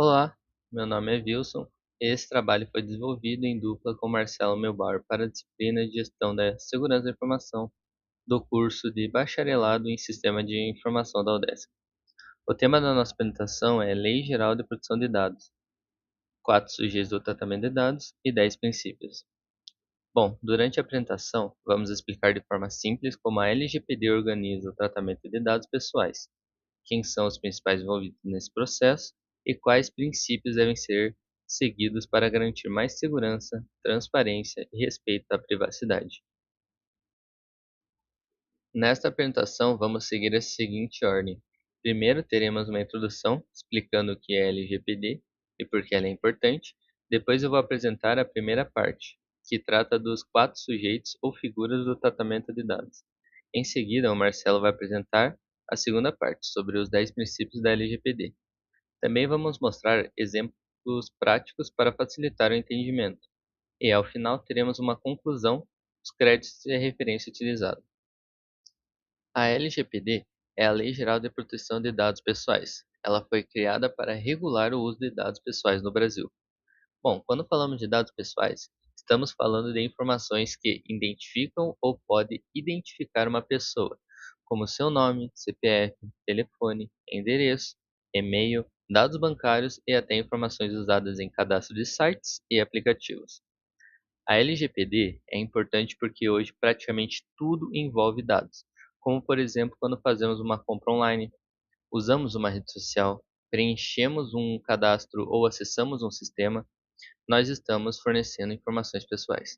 Olá, meu nome é Wilson. Esse trabalho foi desenvolvido em dupla com Marcelo Melbar para a disciplina de Gestão da Segurança da Informação do curso de Bacharelado em Sistema de Informação da UDESC. O tema da nossa apresentação é Lei Geral de Proteção de Dados, 4 sujeitos do tratamento de dados e 10 princípios. Bom, durante a apresentação, vamos explicar de forma simples como a LGPD organiza o tratamento de dados pessoais, quem são os principais envolvidos nesse processo e quais princípios devem ser seguidos para garantir mais segurança, transparência e respeito à privacidade. Nesta apresentação, vamos seguir a seguinte ordem. Primeiro, teremos uma introdução explicando o que é LGPD e por que ela é importante. Depois, eu vou apresentar a primeira parte, que trata dos 4 sujeitos ou figuras do tratamento de dados. Em seguida, o Marcelo vai apresentar a segunda parte, sobre os 10 princípios da LGPD. Também vamos mostrar exemplos práticos para facilitar o entendimento. E, ao final, teremos uma conclusão, os créditos e a referência utilizada. A LGPD é a Lei Geral de Proteção de Dados Pessoais. Ela foi criada para regular o uso de dados pessoais no Brasil. Bom, quando falamos de dados pessoais, estamos falando de informações que identificam ou podem identificar uma pessoa, como seu nome, CPF, telefone, endereço, e-mail, dados bancários e até informações usadas em cadastro de sites e aplicativos. A LGPD é importante porque hoje praticamente tudo envolve dados, como por exemplo quando fazemos uma compra online, usamos uma rede social, preenchemos um cadastro ou acessamos um sistema, nós estamos fornecendo informações pessoais.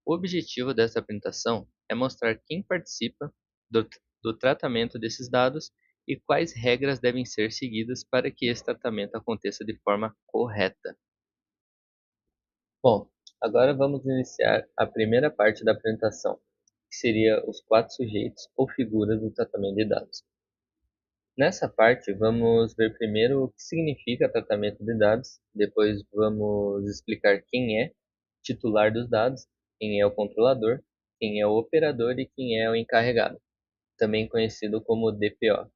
O objetivo dessa apresentação é mostrar quem participa do tratamento desses dados e quais regras devem ser seguidas para que esse tratamento aconteça de forma correta. Bom, agora vamos iniciar a primeira parte da apresentação, que seria os 4 sujeitos ou figuras do tratamento de dados. Nessa parte, vamos ver primeiro o que significa tratamento de dados, depois vamos explicar quem é titular dos dados, quem é o controlador, quem é o operador e quem é o encarregado, também conhecido como DPO.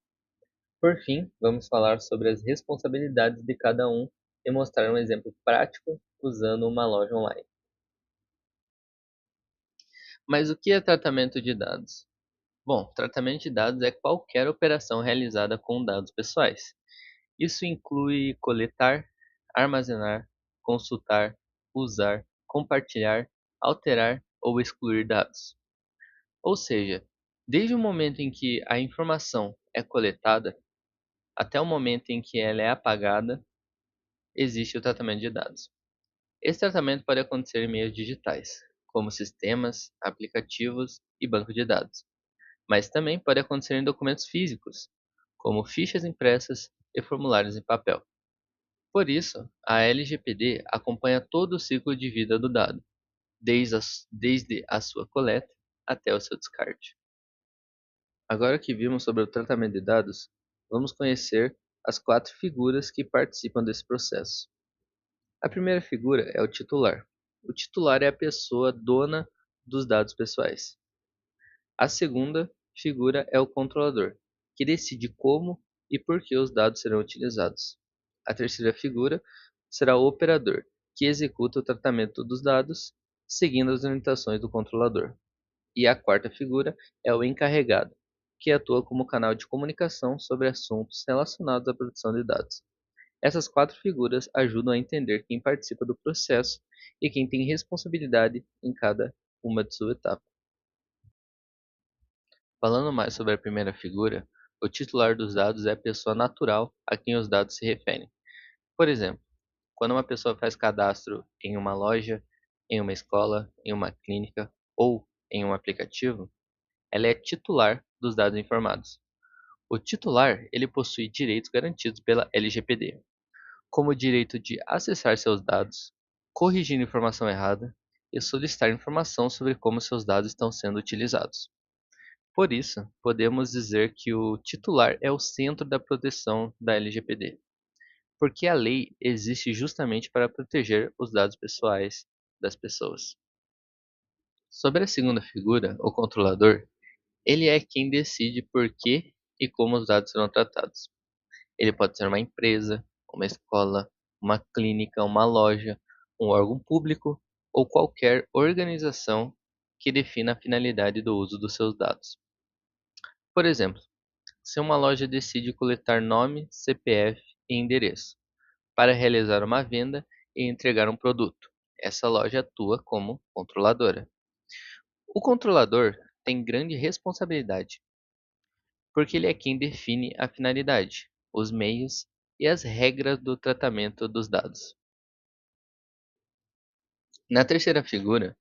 Por fim, vamos falar sobre as responsabilidades de cada um e mostrar um exemplo prático usando uma loja online. Mas o que é tratamento de dados? Bom, tratamento de dados é qualquer operação realizada com dados pessoais. Isso inclui coletar, armazenar, consultar, usar, compartilhar, alterar ou excluir dados. Ou seja, desde o momento em que a informação é coletada até o momento em que ela é apagada, existe o tratamento de dados. Esse tratamento pode acontecer em meios digitais, como sistemas, aplicativos e banco de dados, mas também pode acontecer em documentos físicos, como fichas impressas e formulários em papel. Por isso, a LGPD acompanha todo o ciclo de vida do dado, desde a sua coleta até o seu descarte. Agora que vimos sobre o tratamento de dados, vamos conhecer as 4 figuras que participam desse processo. A primeira figura é o titular. O titular é a pessoa dona dos dados pessoais. A segunda figura é o controlador, que decide como e por que os dados serão utilizados. A terceira figura será o operador, que executa o tratamento dos dados, seguindo as orientações do controlador. E a quarta figura é o encarregado, que atua como canal de comunicação sobre assuntos relacionados à produção de dados. Essas 4 figuras ajudam a entender quem participa do processo e quem tem responsabilidade em cada uma de suas etapas. Falando mais sobre a primeira figura, o titular dos dados é a pessoa natural a quem os dados se referem. Por exemplo, quando uma pessoa faz cadastro em uma loja, em uma escola, em uma clínica ou em um aplicativo, ela é titular dos dados informados. O titular, ele possui direitos garantidos pela LGPD, como o direito de acessar seus dados, corrigir informação errada e solicitar informação sobre como seus dados estão sendo utilizados. Por isso, podemos dizer que o titular é o centro da proteção da LGPD, porque a lei existe justamente para proteger os dados pessoais das pessoas. Sobre a segunda figura, o controlador, ele é quem decide por que e como os dados serão tratados. Ele pode ser uma empresa, uma escola, uma clínica, uma loja, um órgão público ou qualquer organização que defina a finalidade do uso dos seus dados. Por exemplo, se uma loja decide coletar nome, CPF e endereço para realizar uma venda e entregar um produto, essa loja atua como controladora. O controlador tem grande responsabilidade, porque ele é quem define a finalidade, os meios e as regras do tratamento dos dados. Na terceira figura,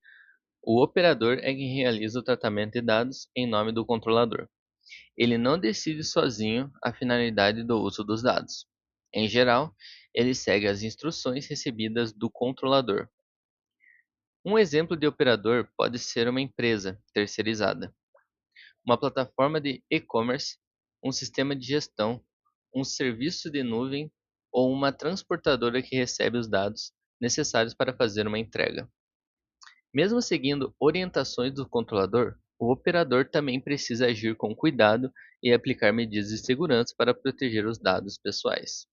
o operador é quem realiza o tratamento de dados em nome do controlador. Ele não decide sozinho a finalidade do uso dos dados. Em geral, ele segue as instruções recebidas do controlador. Um exemplo de operador pode ser uma empresa terceirizada, uma plataforma de e-commerce, um sistema de gestão, um serviço de nuvem ou uma transportadora que recebe os dados necessários para fazer uma entrega. Mesmo seguindo orientações do controlador, o operador também precisa agir com cuidado e aplicar medidas de segurança para proteger os dados pessoais.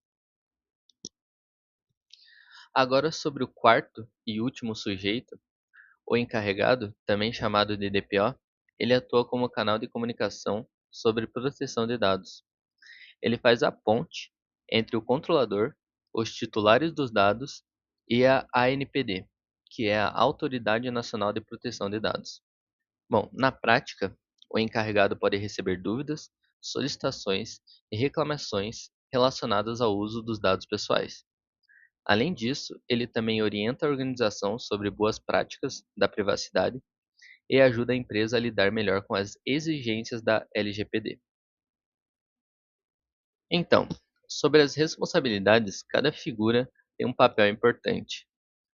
Agora, sobre o quarto e último sujeito, o encarregado, também chamado de DPO, ele atua como canal de comunicação sobre proteção de dados. Ele faz a ponte entre o controlador, os titulares dos dados e a ANPD, que é a Autoridade Nacional de Proteção de Dados. Bom, na prática, o encarregado pode receber dúvidas, solicitações e reclamações relacionadas ao uso dos dados pessoais. Além disso, ele também orienta a organização sobre boas práticas da privacidade e ajuda a empresa a lidar melhor com as exigências da LGPD. Então, sobre as responsabilidades, cada figura tem um papel importante.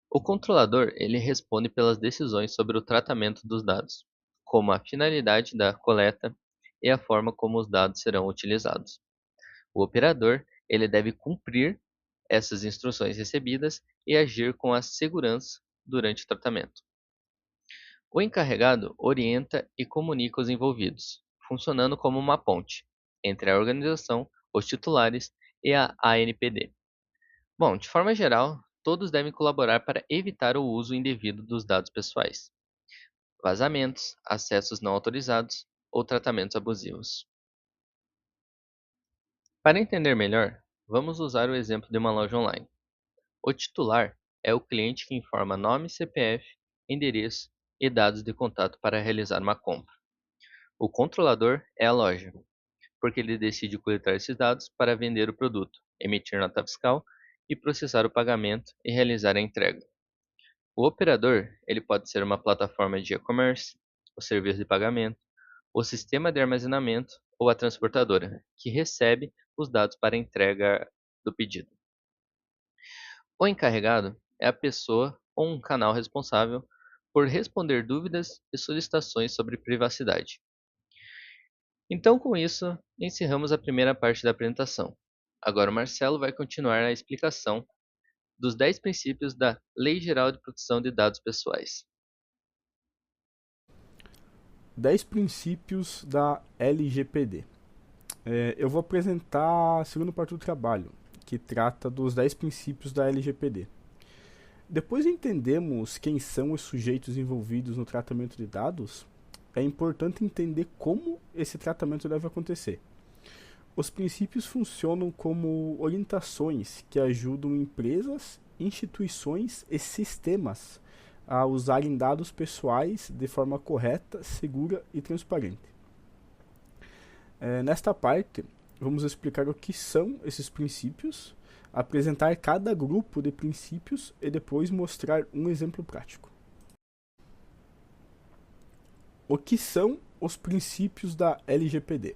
O controlador, ele responde pelas decisões sobre o tratamento dos dados, como a finalidade da coleta e a forma como os dados serão utilizados. O operador, ele deve cumprir essas instruções recebidas e agir com a segurança durante o tratamento. O encarregado orienta e comunica os envolvidos, funcionando como uma ponte entre a organização, os titulares e a ANPD. Bom, de forma geral, todos devem colaborar para evitar o uso indevido dos dados pessoais, vazamentos, acessos não autorizados ou tratamentos abusivos. Para entender melhor, vamos usar o exemplo de uma loja online. O titular é o cliente que informa nome, CPF, endereço e dados de contato para realizar uma compra. O controlador é a loja, porque ele decide coletar esses dados para vender o produto, emitir nota fiscal e processar o pagamento e realizar a entrega. O operador, ele pode ser uma plataforma de e-commerce, o serviço de pagamento, o sistema de armazenamento ou a transportadora, que recebe os dados para a entrega do pedido. O encarregado é a pessoa ou um canal responsável por responder dúvidas e solicitações sobre privacidade. Então, com isso, encerramos a primeira parte da apresentação. Agora o Marcelo vai continuar a explicação dos 10 princípios da Lei Geral de Proteção de Dados Pessoais. 10 princípios da LGPD. Eu vou apresentar a segunda parte do trabalho, que trata dos 10 princípios da LGPD. Depois de entendermos quem são os sujeitos envolvidos no tratamento de dados, é importante entender como esse tratamento deve acontecer. Os princípios funcionam como orientações que ajudam empresas, instituições e sistemas a usarem dados pessoais de forma correta, segura e transparente. Nesta parte, vamos explicar o que são esses princípios, apresentar cada grupo de princípios e depois mostrar um exemplo prático. O que são os princípios da LGPD?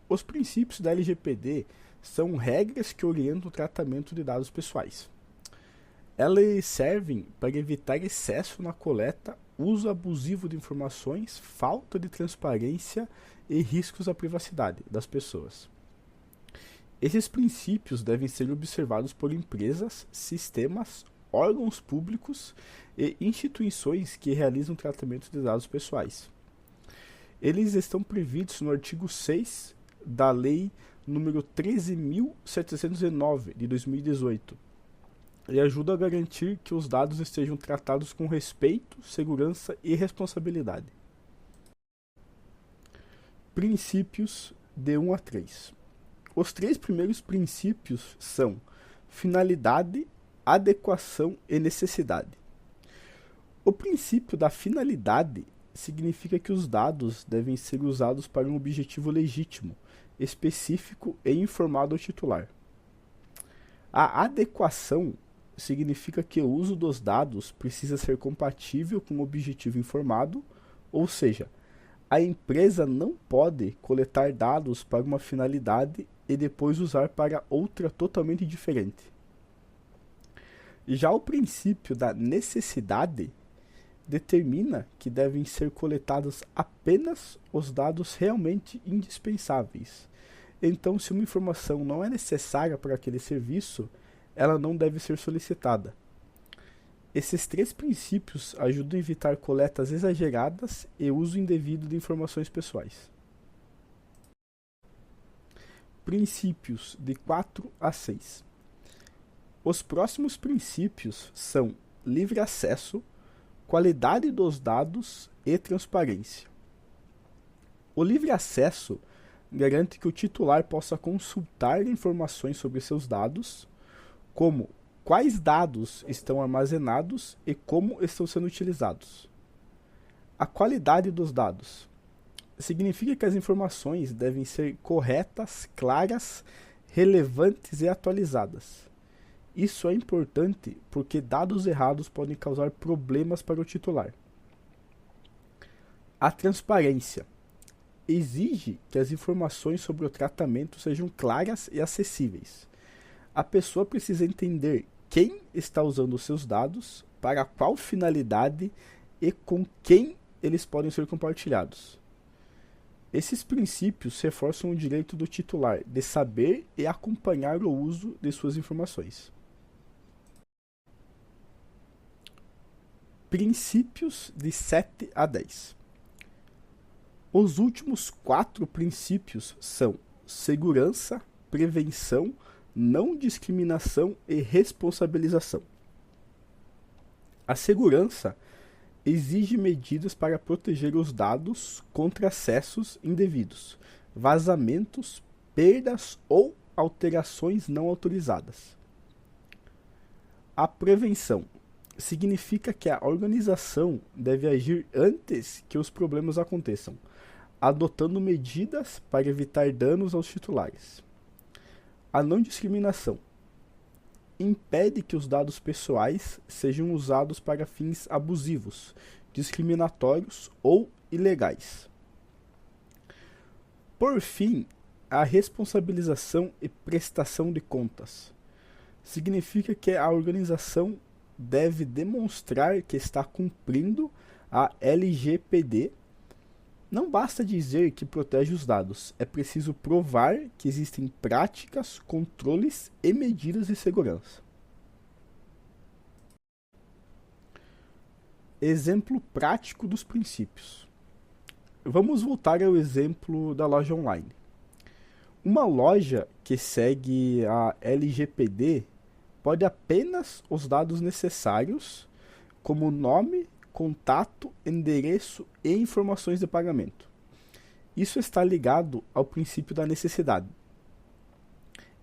Os princípios da LGPD são regras que orientam o tratamento de dados pessoais. Elas servem para evitar excesso na coleta, uso abusivo de informações, falta de transparência e riscos à privacidade das pessoas. Esses princípios devem ser observados por empresas, sistemas, órgãos públicos e instituições que realizam tratamento de dados pessoais. Eles estão previstos no artigo 6 da Lei nº 13.709, de 2018, e ajuda a garantir que os dados estejam tratados com respeito, segurança e responsabilidade. Princípios de 1 a 3. Os 3 primeiros princípios são finalidade, adequação e necessidade. O princípio da finalidade significa que os dados devem ser usados para um objetivo legítimo, específico e informado ao titular. A adequação significa que o uso dos dados precisa ser compatível com o objetivo informado, ou seja, a empresa não pode coletar dados para uma finalidade e depois usar para outra totalmente diferente. Já o princípio da necessidade determina que devem ser coletados apenas os dados realmente indispensáveis. Então, se uma informação não é necessária para aquele serviço, ela não deve ser solicitada. Esses 3 princípios ajudam a evitar coletas exageradas e uso indevido de informações pessoais. Princípios de 4 a 6. Os próximos princípios são livre acesso, qualidade dos dados e transparência. O livre acesso garante que o titular possa consultar informações sobre seus dados, como quais dados estão armazenados e como estão sendo utilizados. A qualidade dos dados significa que as informações devem ser corretas, claras, relevantes e atualizadas. Isso é importante porque dados errados podem causar problemas para o titular. A transparência exige que as informações sobre o tratamento sejam claras e acessíveis. A pessoa precisa entender quem está usando os seus dados, para qual finalidade e com quem eles podem ser compartilhados. Esses princípios reforçam o direito do titular de saber e acompanhar o uso de suas informações. Princípios de 7 a 10. Os últimos 4 princípios são segurança, prevenção, não discriminação e responsabilização. A segurança exige medidas para proteger os dados contra acessos indevidos, vazamentos, perdas ou alterações não autorizadas. A prevenção significa que a organização deve agir antes que os problemas aconteçam, adotando medidas para evitar danos aos titulares. A não discriminação impede que os dados pessoais sejam usados para fins abusivos, discriminatórios ou ilegais. Por fim, a responsabilização e prestação de contas significa que a organização deve demonstrar que está cumprindo a LGPD. Não basta dizer que protege os dados, é preciso provar que existem práticas, controles e medidas de segurança. Exemplo prático dos princípios. Vamos voltar ao exemplo da loja online. Uma loja que segue a LGPD pode apenas os dados necessários, como nome, contato, endereço e informações de pagamento. Isso está ligado ao princípio da necessidade.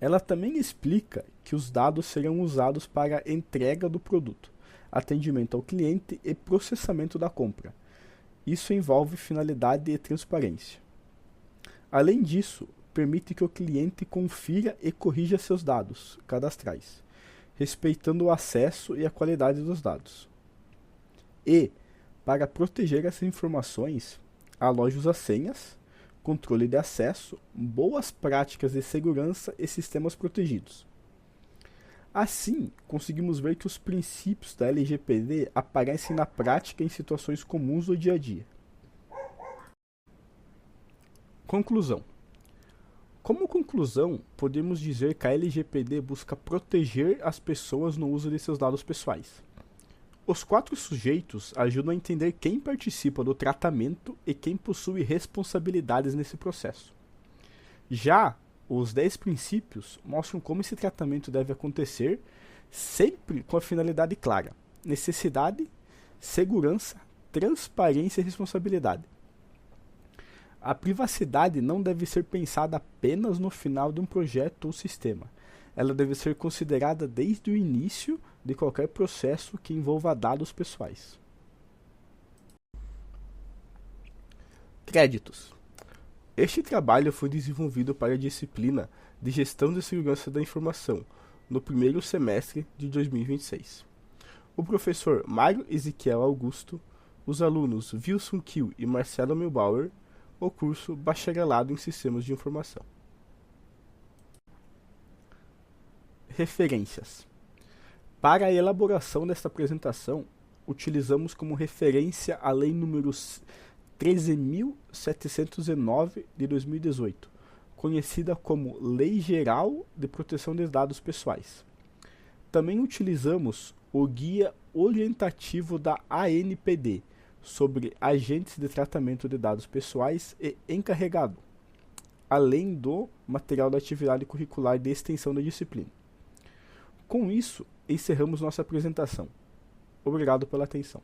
Ela também explica que os dados serão usados para a entrega do produto, atendimento ao cliente e processamento da compra. Isso envolve finalidade e transparência. Além disso, permite que o cliente confira e corrija seus dados cadastrais, respeitando o acesso e a qualidade dos dados. E, para proteger essas informações, a loja usa senhas, controle de acesso, boas práticas de segurança e sistemas protegidos. Assim, conseguimos ver que os princípios da LGPD aparecem na prática em situações comuns do dia a dia. Conclusão. Como conclusão, podemos dizer que a LGPD busca proteger as pessoas no uso de seus dados pessoais. Os 4 sujeitos ajudam a entender quem participa do tratamento e quem possui responsabilidades nesse processo. Já os 10 princípios mostram como esse tratamento deve acontecer, sempre com a finalidade clara: necessidade, segurança, transparência e responsabilidade. A privacidade não deve ser pensada apenas no final de um projeto ou sistema. Ela deve ser considerada desde o início de qualquer processo que envolva dados pessoais. Créditos. Este trabalho foi desenvolvido para a disciplina de Gestão de Segurança da Informação, no primeiro semestre de 2026. O professor Mário Ezequiel Augusto, os alunos Wilson Kiel e Marcelo Milbauer, o curso Bacharelado em Sistemas de Informação. Referências. Para a elaboração desta apresentação, utilizamos como referência a Lei nº 13.709 de 2018, conhecida como Lei Geral de Proteção de Dados Pessoais. Também utilizamos o Guia Orientativo da ANPD sobre agentes de tratamento de dados pessoais e encarregado, além do material da atividade curricular de extensão da disciplina. Com isso, encerramos nossa apresentação. Obrigado pela atenção.